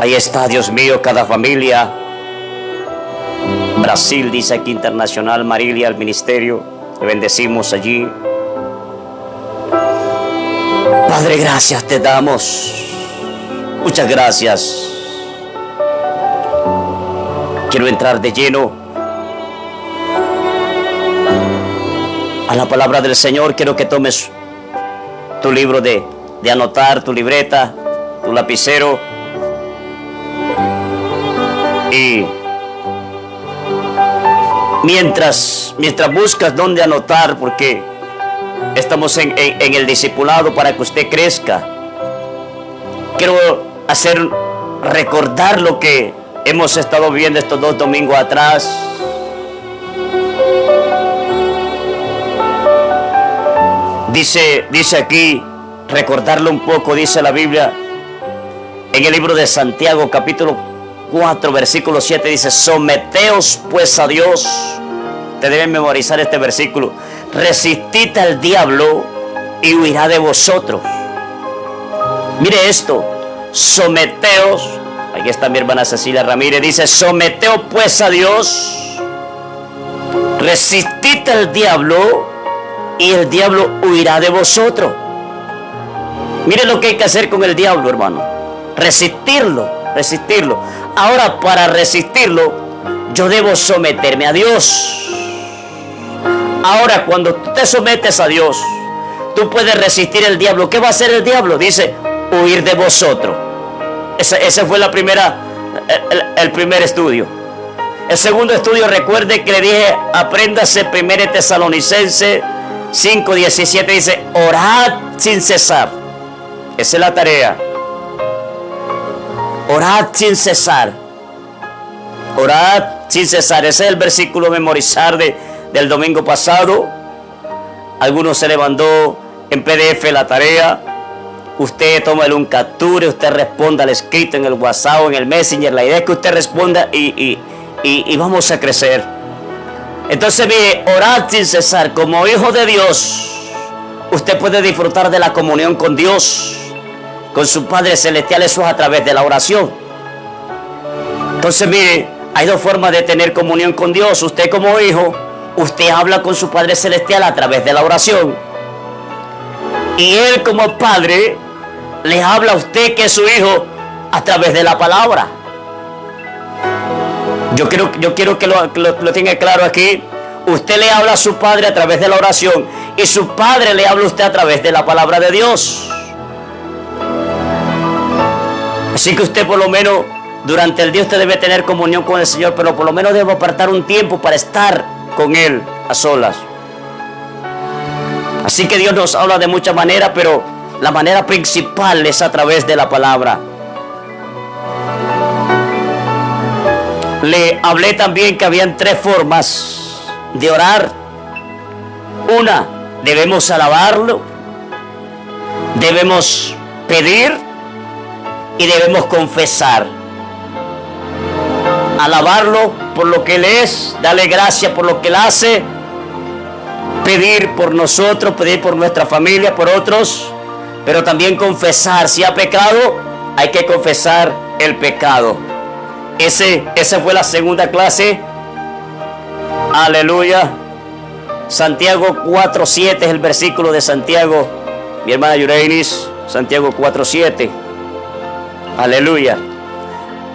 Ahí está, Dios mío, cada familia. Brasil, dice aquí Internacional, Marilia, al ministerio. Te bendecimos allí. Padre, gracias te damos. Muchas gracias. Quiero entrar de lleno a la palabra del Señor. Quiero que tomes tu libro de anotar, tu libreta, tu lapicero. Y mientras buscas dónde anotar, porque estamos en el discipulado para que usted crezca, quiero recordar lo que hemos estado viendo estos 2 domingos atrás. Dice aquí, recordarlo un poco, dice la Biblia, en el libro de Santiago, capítulo 4, versículo 7, dice: someteos pues a Dios. Te deben memorizar este versículo. Resistid al diablo y huirá de vosotros. Mire esto, someteos. Aquí está mi hermana Cecilia Ramírez, dice: someteos pues a Dios, resistid al diablo y el diablo huirá de vosotros. Mire lo que hay que hacer con el diablo, hermano. Resistirlo. Ahora, para resistirlo, yo debo someterme a Dios. Ahora, cuando tú te sometes a Dios, tú puedes resistir el diablo. ¿Qué va a hacer el diablo? Dice: huir de vosotros. Ese fue el primer estudio. El segundo estudio, recuerde que le dije: apréndase 1 Tesalonicenses 5:17, dice: orad sin cesar. Esa es la tarea. Orad sin cesar. Orad sin cesar. Ese es el versículo a memorizar del domingo pasado. Algunos se le mandó en PDF la tarea. Usted toma un capture, usted responda al escrito en el WhatsApp o en el Messenger. La idea es que usted responda y vamos a crecer. Entonces, mire, orad sin cesar. Como hijo de Dios, usted puede disfrutar de la comunión con Dios, con su Padre Celestial. Eso es a través de la oración. Entonces, mire, hay 2 formas de tener comunión con Dios. Usted como hijo, usted habla con su Padre Celestial a través de la oración. Y Él como Padre le habla a usted, que es su hijo, a través de la palabra. Yo quiero que lo tenga claro aquí. Usted le habla a su Padre a través de la oración, y su Padre le habla a usted a través de la palabra de Dios. Así que usted, por lo menos durante el día, usted debe tener comunión con el Señor, pero por lo menos debe apartar un tiempo para estar con Él a solas. Así que Dios nos habla de muchas maneras, pero la manera principal es a través de la palabra. Le hablé también que habían 3 formas de orar. Una, debemos alabarlo, debemos pedir y debemos confesar. Alabarlo por lo que Él es, darle gracias por lo que Él hace, pedir por nosotros, pedir por nuestra familia, por otros, pero también confesar. Si ha pecado, hay que confesar el pecado. Esa fue la segunda clase. Aleluya. Santiago 4:7 es el versículo de Santiago. Mi hermana Yureinis, Santiago 4:7. Aleluya.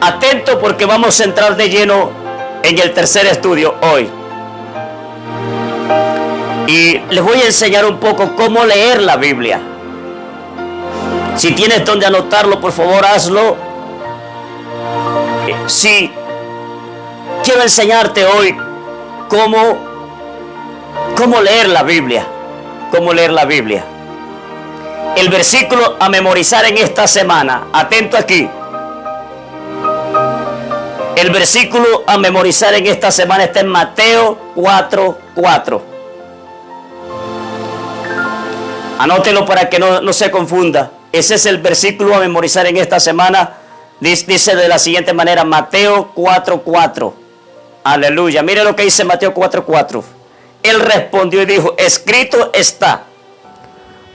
Atento, porque vamos a entrar de lleno en el tercer estudio hoy. Y les voy a enseñar un poco cómo leer la Biblia. Si tienes donde anotarlo, por favor, hazlo. Sí, quiero enseñarte hoy cómo leer la Biblia. Cómo leer la Biblia. El versículo a memorizar en esta semana, atento aquí. El versículo a memorizar en esta semana está en Mateo 4:4. Anótelo para que no se confunda. Ese es el versículo a memorizar en esta semana. Dice de la siguiente manera: Mateo 4:4. Aleluya. Mire lo que dice Mateo 4:4. Él respondió y dijo: escrito está,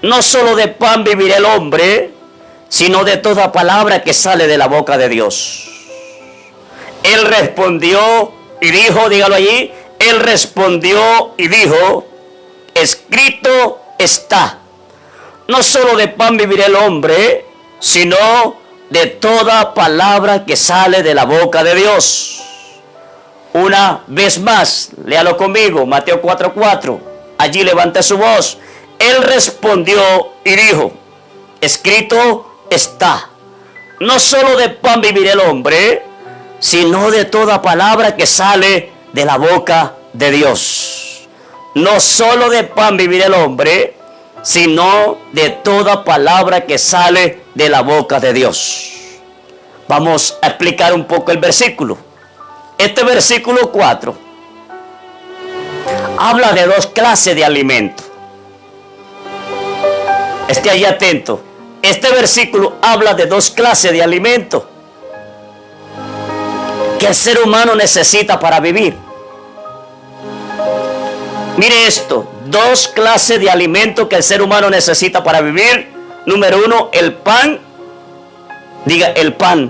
no solo de pan vivirá el hombre, sino de toda palabra que sale de la boca de Dios. Él respondió y dijo, dígalo allí, él respondió y dijo, escrito está, no solo de pan vivirá el hombre, sino de toda palabra que sale de la boca de Dios. Una vez más, léalo conmigo, Mateo 4:4. Allí levanta su voz. Él respondió y dijo, escrito está, no solo de pan vivirá el hombre, sino de toda palabra que sale de la boca de Dios. No solo de pan vivirá el hombre, sino de toda palabra que sale de la boca de Dios. Vamos a explicar un poco el versículo. Este versículo 4 habla de dos clases de alimentos. Esté ahí atento. Este versículo habla de dos clases de alimentos que el ser humano necesita para vivir. Mire esto, dos clases de alimentos que el ser humano necesita para vivir. Número uno, el pan. Diga, el pan.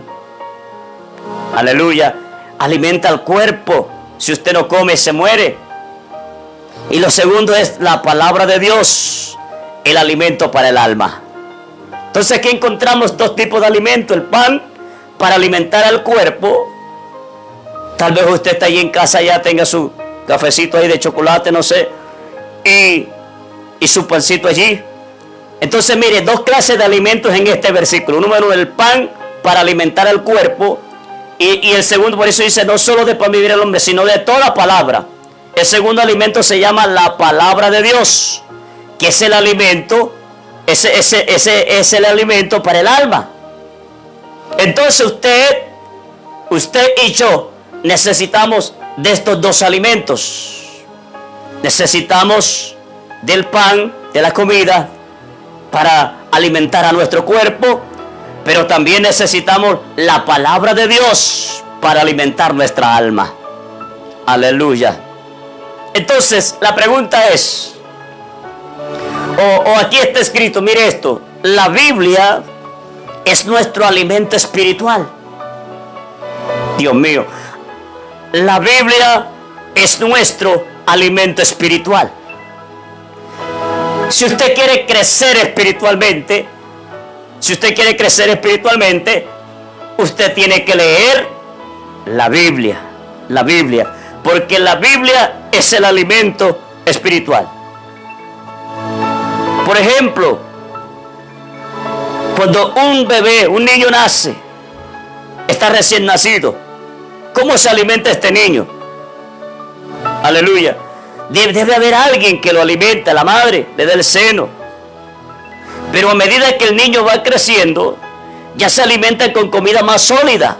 Aleluya. Alimenta al cuerpo. Si usted no come, se muere. Y lo segundo es la palabra de Dios, el alimento para el alma. Entonces aquí encontramos dos tipos de alimentos. El pan para alimentar al cuerpo. Tal vez usted está ahí en casa, ya tenga su cafecito ahí de chocolate, no sé, y su pancito allí. Entonces mire, dos clases de alimentos en este versículo. Número uno, el pan para alimentar al cuerpo, y el segundo, por eso dice, no solo de pan vivir el hombre, sino de toda palabra. El segundo alimento se llama la palabra de Dios, que es el alimento, ese es el alimento para el alma. Entonces usted y yo necesitamos de estos dos alimentos. Necesitamos del pan, de la comida, para alimentar a nuestro cuerpo, pero también necesitamos la palabra de Dios para alimentar nuestra alma. Aleluya. Entonces, la pregunta es, o aquí está escrito, mire esto, la Biblia es nuestro alimento espiritual. Dios mío, la Biblia es nuestro alimento espiritual. Si usted quiere crecer espiritualmente, usted tiene que leer la Biblia, porque la Biblia es el alimento espiritual. Por ejemplo, cuando un bebé, un niño nace, está recién nacido, ¿cómo se alimenta este niño? Aleluya. Debe haber alguien que lo alimente, la madre, le dé el seno. Pero a medida que el niño va creciendo, ya se alimenta con comida más sólida.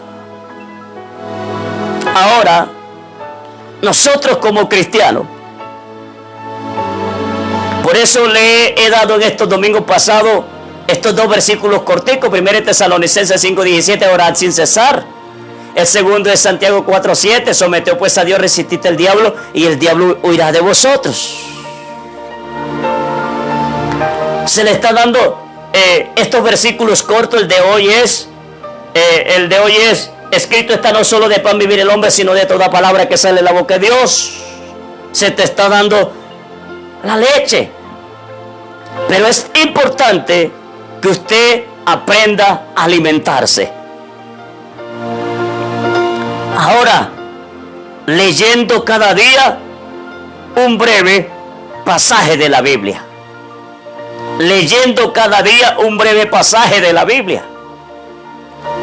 Ahora, nosotros como cristianos, por eso le he dado en estos domingos pasados estos dos versículos corticos. 1 Tesalonicenses 5:17, orad sin cesar. El segundo es Santiago 4:7, someteos pues a Dios, resistid al diablo y el diablo huirá de vosotros. Se le está dando estos versículos cortos. El de hoy es escrito está, no solo de pan vivir el hombre, sino de toda palabra que sale de la boca de Dios. Se te está dando la leche. Pero es importante que usted aprenda a alimentarse. Ahora, leyendo cada día un breve pasaje de la Biblia. Leyendo cada día un breve pasaje de la Biblia.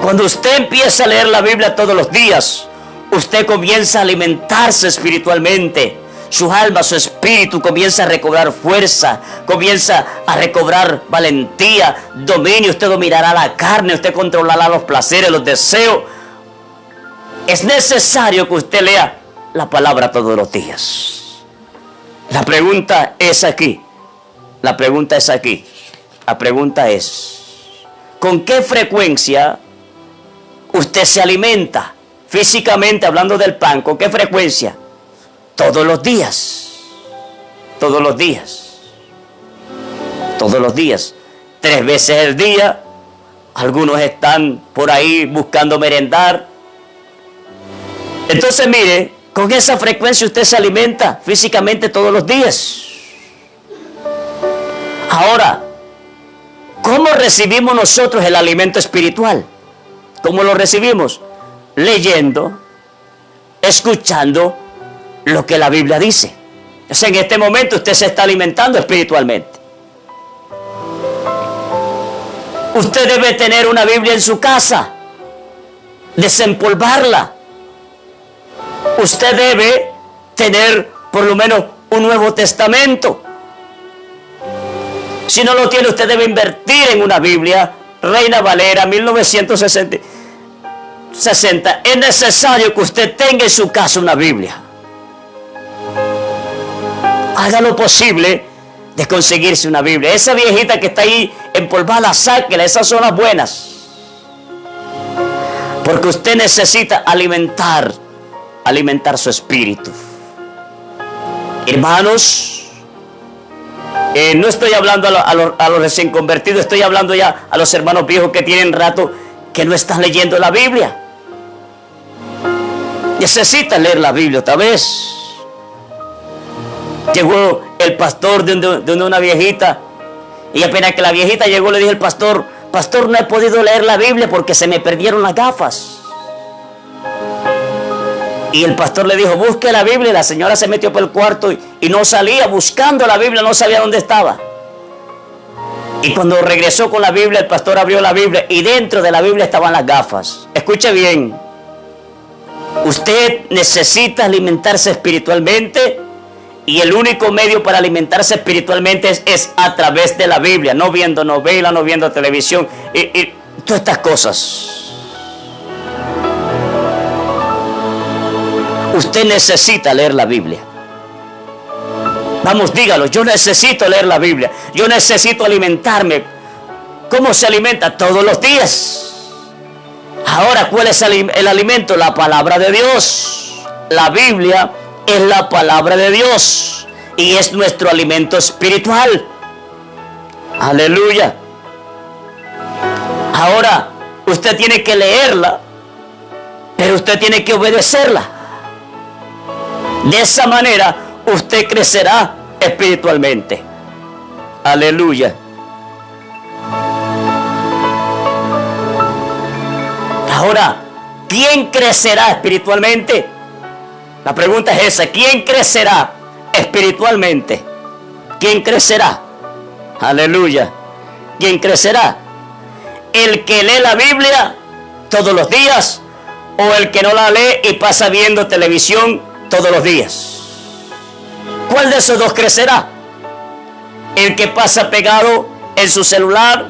Cuando usted empieza a leer la Biblia todos los días, usted comienza a alimentarse espiritualmente. Su alma, su espíritu comienza a recobrar fuerza, comienza a recobrar valentía, dominio. Usted dominará la carne, usted controlará los placeres, los deseos. Es necesario que usted lea la palabra todos los días. La pregunta es aquí. La pregunta es, ¿con qué frecuencia usted se alimenta? Físicamente, hablando del pan, ¿con qué frecuencia? Todos los días. Todos los días. 3 veces al día, Algunos están por ahí buscando merendar. Entonces mire, con esa frecuencia usted se alimenta físicamente todos los días. Ahora, ¿cómo recibimos nosotros el alimento espiritual? ¿Cómo lo recibimos? Leyendo, escuchando lo que la Biblia dice. O sea, en este momento usted se está alimentando espiritualmente. Usted debe tener una Biblia en su casa, desempolvarla. Usted debe tener por lo menos un Nuevo Testamento. Si no lo tiene, usted debe invertir en una Biblia Reina Valera 1960. Es necesario que usted tenga en su casa una Biblia. Haga lo posible de conseguirse una Biblia. Esa viejita que está ahí empolvada, sáquela. Esas son las buenas. Porque usted necesita alimentar su espíritu. Hermanos, no estoy hablando a los recién convertidos, estoy hablando ya a los hermanos viejos que tienen rato que no están leyendo la Biblia. Necesitan leer la Biblia otra vez. Llegó el pastor de una viejita, y apenas que la viejita llegó le dijo el pastor: pastor, no he podido leer la Biblia porque se me perdieron las gafas. Y el pastor le dijo: busque la Biblia. Y la señora se metió por el cuarto y no salía buscando la Biblia, no sabía dónde estaba. Y cuando regresó con la Biblia, el pastor abrió la Biblia y dentro de la Biblia estaban las gafas. Escuche bien, usted necesita alimentarse espiritualmente, y el único medio para alimentarse espiritualmente es a través de la Biblia, no viendo novelas, no viendo televisión y todas estas cosas. Usted necesita leer la Biblia. Vamos, dígalo: yo necesito leer la Biblia. Yo necesito alimentarme. ¿Cómo se alimenta? Todos los días. Ahora, ¿cuál es el alimento? La palabra de Dios. La Biblia es la palabra de Dios y es nuestro alimento espiritual. Aleluya. Ahora, usted tiene que leerla, pero usted tiene que obedecerla. De esa manera usted crecerá espiritualmente. Aleluya. Ahora, ¿quién crecerá espiritualmente? La pregunta es esa: ¿quién crecerá espiritualmente? ¿Quién crecerá? Aleluya. ¿Quién crecerá? ¿El que lee la Biblia todos los días o el que no la lee y pasa viendo televisión todos los días? ¿Cuál de esos dos crecerá? ¿El que pasa pegado en su celular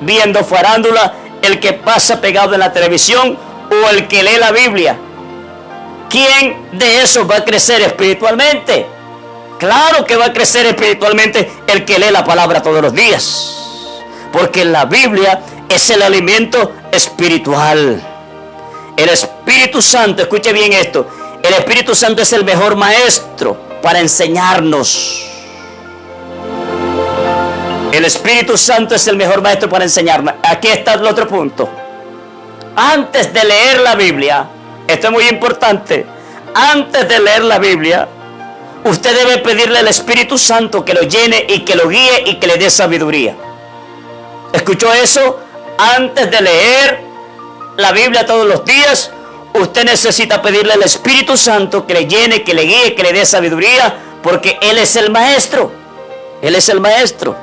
viendo farándula, el que pasa pegado en la televisión, o el que lee la Biblia? ¿Quién de esos va a crecer espiritualmente? Claro que va a crecer espiritualmente el que lee la palabra todos los días, porque la Biblia es el alimento espiritual. El Espíritu Santo, escuche bien esto, el Espíritu Santo es el mejor maestro para enseñarnos. El Espíritu Santo es el mejor maestro para enseñarnos. Aquí está el otro punto. Antes de leer la Biblia, esto es muy importante, antes de leer la Biblia, usted debe pedirle al Espíritu Santo que lo llene y que lo guíe y que le dé sabiduría. ¿Escuchó eso? Antes de leer la Biblia todos los días, usted necesita pedirle al Espíritu Santo que le llene, que le guíe, que le dé sabiduría, porque Él es el maestro. Él es el maestro.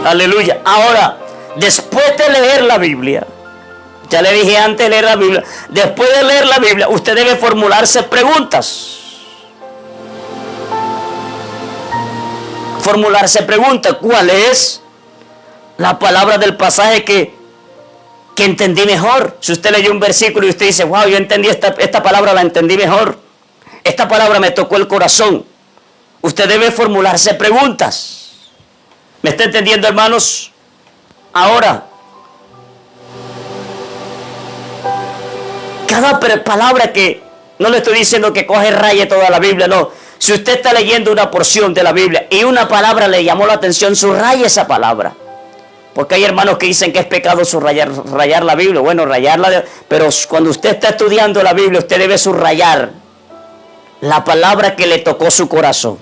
Aleluya. Ahora, después de leer la Biblia, ya le dije antes de leer la Biblia, después de leer la Biblia, usted debe formularse preguntas. Formularse preguntas. ¿Cuál es la palabra del pasaje que entendí mejor? Si usted leyó un versículo y usted dice: wow, yo entendí esta palabra, la entendí mejor, esta palabra me tocó el corazón. Usted debe formularse preguntas. ¿Me está entendiendo, hermanos? Ahora, cada palabra que, no le estoy diciendo que coge raye toda la Biblia, no. Si usted está leyendo una porción de la Biblia y una palabra le llamó la atención, subraye esa palabra. Porque hay hermanos que dicen que es pecado rayar la Biblia. Bueno, rayarla, pero cuando usted está estudiando la Biblia, usted debe subrayar la palabra que le tocó su corazón.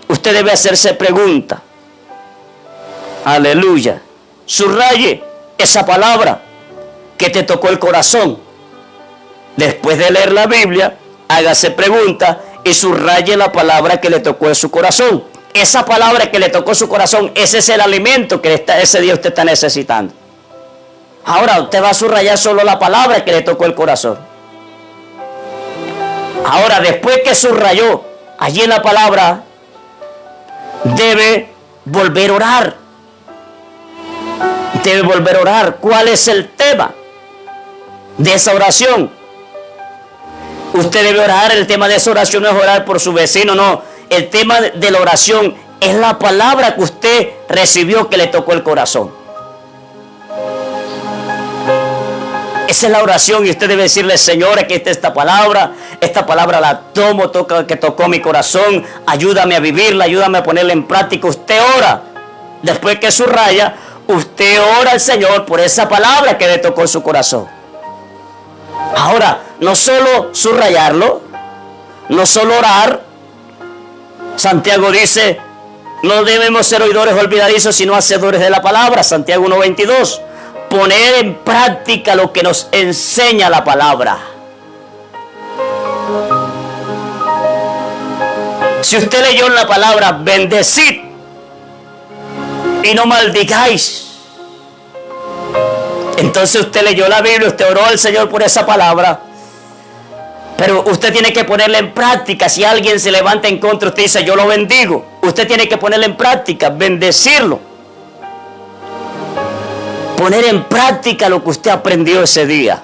Usted debe hacerse pregunta. Aleluya. Subraye esa palabra que te tocó el corazón. Después de leer la Biblia, hágase pregunta y subraye la palabra que le tocó en su corazón. Esa palabra que le tocó su corazón, ese es el alimento que ese día usted está necesitando. Ahora usted va a subrayar solo la palabra que le tocó el corazón. Ahora, después que subrayó allí en la palabra, debe volver a orar. Debe volver a orar. ¿Cuál es el tema de esa oración? Usted debe orar. El tema de esa oración no es orar por su vecino, no. El tema de la oración es la palabra que usted recibió que le tocó el corazón. Esa es la oración y usted debe decirle: Señor, aquí está esta palabra la tomo, que tocó mi corazón, ayúdame a vivirla, ayúdame a ponerla en práctica. Usted ora. Después que subraya, usted ora al Señor por esa palabra que le tocó su corazón. Ahora, no solo subrayarlo, no solo orar. Santiago dice: no debemos ser oidores olvidadizos, sino hacedores de la palabra. Santiago 1:22. Poner en práctica lo que nos enseña la palabra. Si usted leyó en la palabra: bendecid y no maldigáis, entonces usted leyó la Biblia, usted oró al Señor por esa palabra, pero usted tiene que ponerla en práctica. Si alguien se levanta en contra, usted dice: yo lo bendigo. Usted tiene que ponerla en práctica, bendecirlo, poner en práctica lo que usted aprendió ese día.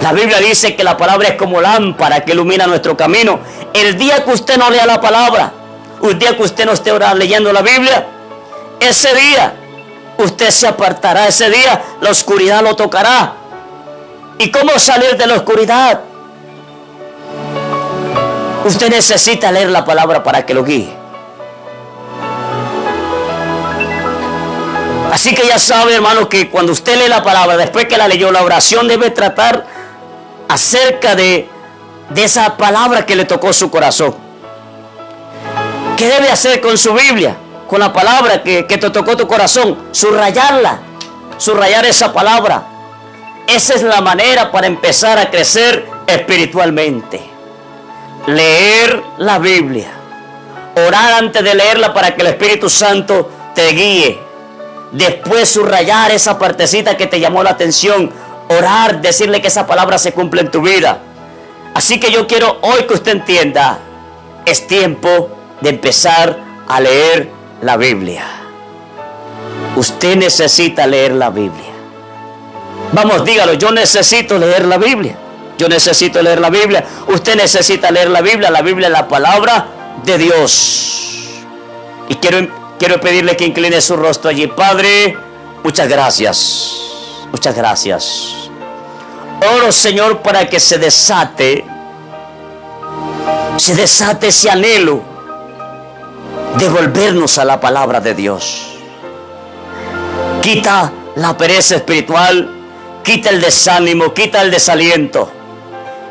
La Biblia dice que la palabra es como lámpara que ilumina nuestro camino. El día que usted no lea la palabra, el día que usted no esté leyendo la Biblia, ese día usted se apartará, ese día la oscuridad lo tocará. ¿Y cómo salir de la oscuridad? Usted necesita leer la palabra para que lo guíe. Así que ya sabe, hermano, que cuando usted lee la palabra, después que la leyó, la oración debe tratar acerca de esa palabra que le tocó su corazón. ¿Qué debe hacer con su Biblia? Con la palabra que te tocó tu corazón. Subrayarla. Subrayar esa palabra. Esa es la manera para empezar a crecer espiritualmente. Leer la Biblia. Orar antes de leerla para que el Espíritu Santo te guíe. Después subrayar esa partecita que te llamó la atención. Orar, decirle que esa palabra se cumple en tu vida. Así que yo quiero hoy que usted entienda: es tiempo de empezar a leer la Biblia. Usted necesita leer la Biblia. Vamos, dígalo: yo necesito leer la Biblia. Yo necesito leer la Biblia. Usted necesita leer la Biblia. La Biblia es la palabra de Dios. Y quiero pedirle que incline su rostro allí. Padre, muchas gracias. Muchas gracias. Oro, Señor, para que se desate ese anhelo de volvernos a la palabra de Dios. Quita la pereza espiritual, quita el desánimo, quita el desaliento.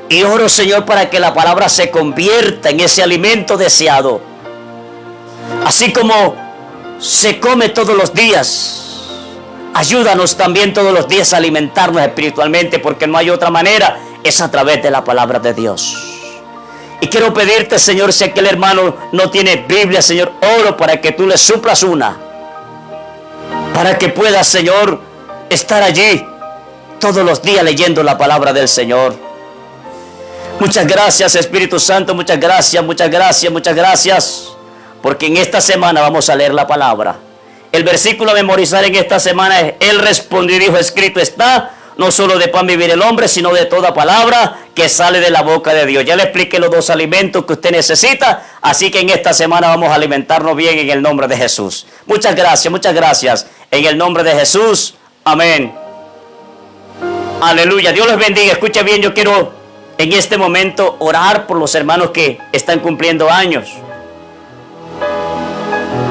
Y oro, Señor, para que la palabra se convierta en ese alimento deseado. Así como se come todos los días, ayúdanos también todos los días a alimentarnos espiritualmente, porque no hay otra manera, es a través de la palabra de Dios. Y quiero pedirte, Señor, si aquel hermano no tiene Biblia, Señor, oro para que tú le suplas una, para que pueda, Señor, estar allí todos los días leyendo la palabra del Señor. Muchas gracias, Espíritu Santo, muchas gracias, muchas gracias, muchas gracias, porque en esta semana vamos a leer la palabra. El versículo a memorizar en esta semana es: Él respondió y dijo, escrito está, no solo de pan vivir el hombre, sino de toda palabra que sale de la boca de Dios. Ya le expliqué los dos alimentos que usted necesita, así que en esta semana vamos a alimentarnos bien en el nombre de Jesús. Muchas gracias, muchas gracias. En el nombre de Jesús, amén. Aleluya, Dios les bendiga. Escuche bien, yo quiero en este momento orar por los hermanos que están cumpliendo años.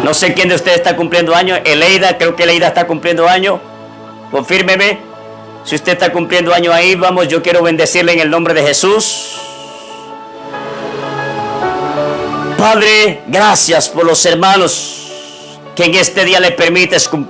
No sé quién de ustedes está cumpliendo años. Eleida, creo que Eleida está cumpliendo años. Confírmeme. Si usted está cumpliendo años ahí, vamos, yo quiero bendecirle en el nombre de Jesús. Padre, gracias por los hermanos que en este día le permites cumplir